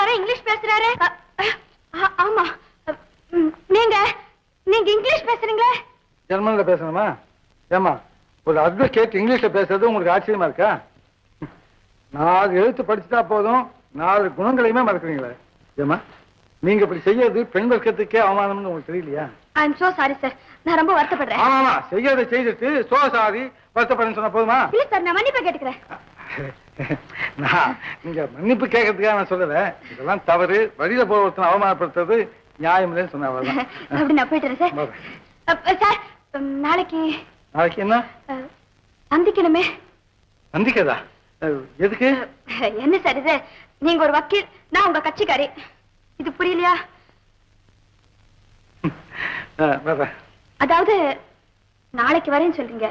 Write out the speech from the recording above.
யாரோ இங்கிலீஷ் பேசுறாரு. ஆமா, நீங்க நீங்க இங்கிலீஷ் பேசுறீங்களே? ஜெர்மன்ல பேசணுமா? ஏமா, ஒரு அட்வொகேட் இங்கிலீஷ்ல பேசுறது உங்களுக்கு ஆச்சரியமா இருக்கா? 4 எழுத்து படிச்சுட்டா போதும், 4 குணங்களையுமே மறக்கிறீங்களே. ஏமா, நீங்க இப்படி செய்யறது பெண் வர்க்கத்துக்கே அவமானம்னு உங்களுக்கு தெரியலையா? I am so sorry sir, நான் ரொம்ப வருத்தப்படுறேன். ஆமா, செய்யறதை செய்துட்டு சோ சாரி வருத்தப்படுறேன்னு சொன்னா போதுமா? இல்ல சார், நான் மன்னிப்பு கேட்டுக்கிறேன். நீங்க மன்னிப்பு கேட்கறதுக்காக நான் சொல்லல, இதெல்லாம் தவறு. வழியில போற ஒருத்தனை அவமானப்படுத்துறது நியாயம் இல்லைன்னு சொன்ன அவ்வளவுதான். அப்படி நான் போயிட்டுறேன் சார். சார், நாளைக்கு என்ன சந்திக்கணுமே? சந்திக்கதா? எதுக்கு? என்ன சார் இது? நீங்க ஒரு வக்கீல், நான் உங்க கட்சிக்காரி. இது புரியலையா? அதாவது நாளைக்கு வரேன்னு சொல்றீங்க.